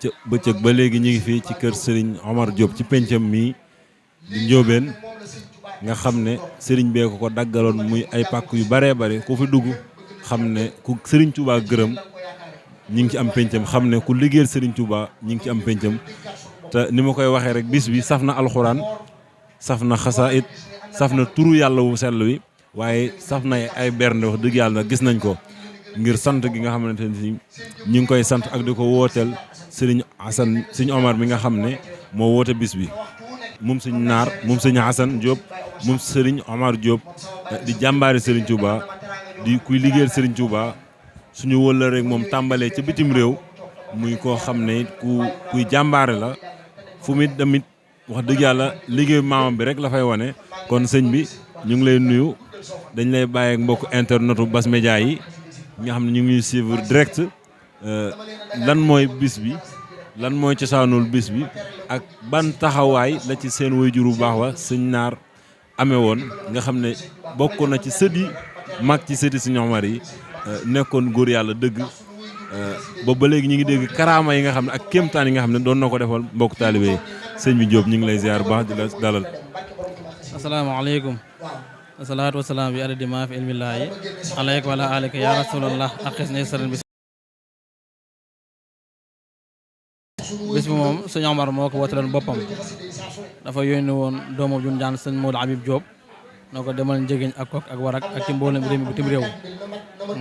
ca bëccëg ba léegi ñu ngi fii ci kër Serigne Omar Diop ci pencam mii di Njóobeen nga xam ne Serigne bee ko daggaloon muy ay pàkk yu baree bare ku fi dugg xam ne ku Serigne Touba gërëm ñi ngi ci am pencam xam ne ku liggéeyal Serigne Touba ñi ngi ci am pencam te ni ma koy waxee rek bis bi saf na alxuraan saf na xasaayit saf na turu yàlla wu sell wi waaye saf na ay bernde wax dëgg yàlla gis nañ ko ngir sant gi nga xamante ni ñu ngi koy sant ak di ko wooteel Serigne Assane Serigne Omar mi nga xam ne moo woote bis bi moom Serigne Naar moom Serigne Assane Diop moom Serigne Omar Diop di jàmbaari Serigne Touba di kuy liggéeyal Serigne Touba suñu wëla rek moom tàmbalee ca bitim réew muy koo xam ne kuy jàmbaare la fu mu tamit wax dëgg yàlla liggéey maamam bi rek la fay wane. kon sëñ bi ñu ngi lay nuyu dañ lay bàyyi ak mbokk internetu Bass Média yi nga xam ne ñu ngi suivre direct lan mooy bis bi lan mooy cosaanul bis bi ak ban taxawaay la ci seen waajur bu baax wa sëñ Naar amee woon nga xam ne bokk na ci sët yi mag ci sëti Sëñ Omar yi nekkoon góor yàlla dëgg boobu ba léegi ñu ngi dégg karaama yi nga xam ne ak kéemtaan yi nga xam ne doon na ko defal mbokk taalibe yi sëñ bi Diop ñu ngi lay ziar baax di la dalal. asalaamaaleykum asalaatu wasalaam bi adadi maa fi ilmillaahi alayka wala alika ya rasulallah ak xes ne sëriñ bis bi moom sëñ Omar moo ko wootaloon boppam dafa yónni woon doomam jun jaan sëñ Modou Habib Diop noo ko demal njëgiñ ak kok ak warak ak ci mboolem réew mi bitim réew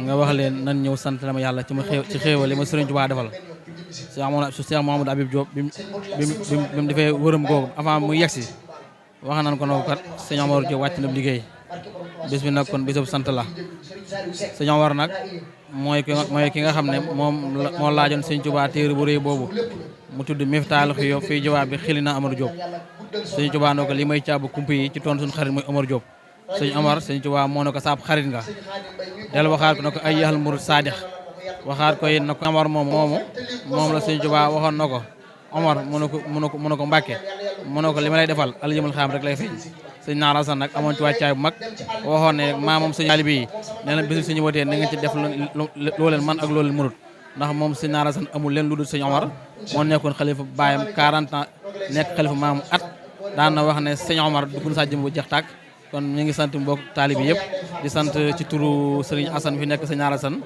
nga wax leen nan ñëw sant la ma yàlla ci xéewal li ma Sëriñ Tuubaa defal Cheikh Mouhamadou Habib Diop bi mu defee wërëm googu avant mu yegsi wax nañ ko noo kat sëñ Omar Diop wàcc na liggéey bis bi nag kon bisub sant la sëñ Omar nag mooy ki nga xam ne moo laajoon Sëñ Tuubaa téere bu rëy boobu mu tudd Miftaahul Xuyuub fii jawaab bi xili na Omar Diop Sëñ Tuubaa noo ko li may caabu kump yi ci toon suñu xarit mooy Omar Diop Sëñ Tuubaa moo ne ko saab xarit nga del waxaat ko na ko ay yaxal murid saadix waxaat ko it na ko Omar moom la Sëñ Tuubaa waxoon na ko Omar mu ne ko Mbàkke mu ne ko li ma lay defal aljëmal xam rek lay feeñ sëñ Naar Asan nag amoon ci wàccaay bu mag waxoon ne maa moom sëñ taalibe yi nee na bisu suñu wootee na nga ci def loo leen man ak loo leen mënut ndax moom sëñ Naar Asan amul leen lu dul sëñ Omar moo nekkoon xalifa baayam 40 ans nekk xalifa maamu at daan na wax ne sëñ Omar dugg na sa jëm bu jeex tàkk kon ñu ngi sant mbokk taalibe yëpp di sant ci turu sëriñ Asan fi nekk sëñ Naar Asan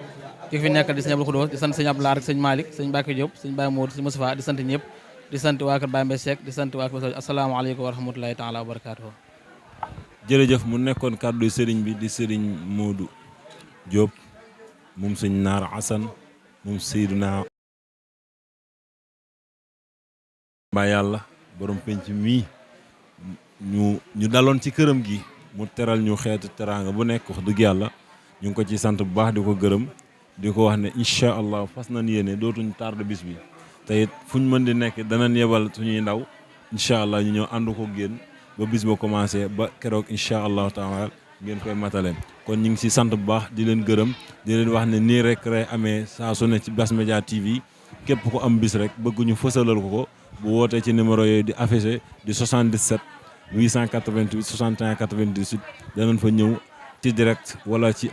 ki fi nekk di sëñ Abdou Khoudoss di sant sëñ Abdou Lahad ak sëñ Malick sëñ Mbacke Diop sëñ Baye Modou sëñ Moustapha di sant ñëpp di sant waa kër Baye Mbaye Seck di sant waa kër asalaamaaleykum wa rahmatulahi taala wa barakaatuhu. jërëjëf mu nekkoon kàddu sëriñ bi di sëriñ Modou Diop moom sëñ Naar Asan moom Seydina Ba yàlla borom penc mii ñu daloon ci këram gi mu teral ñu xeetu teraanga bu nekk wax dëgg yàlla ñu ngi ko ci sant bu baax di ko gërëm di ko wax ne incha allah fas nañ yéene dootuñ tardé bis bi te it fuñ mën di nekk danañ yebal suñuy ndaw incha allah ñu ñëw ànd ko génn ba bis ba commencé ba keroog incha allahu taala ngeen koy matale kon ñu ngi si sant bu baax di leen gërëm di leen wax ne nii rek lay amee saa su ne ci Bass Média TV képp ko am bis rek bëgguñu fësalal ko bu wootee ci numéro yooyu di affiché di 77 888 61 98 danañ fa ñëw ci direct wala ci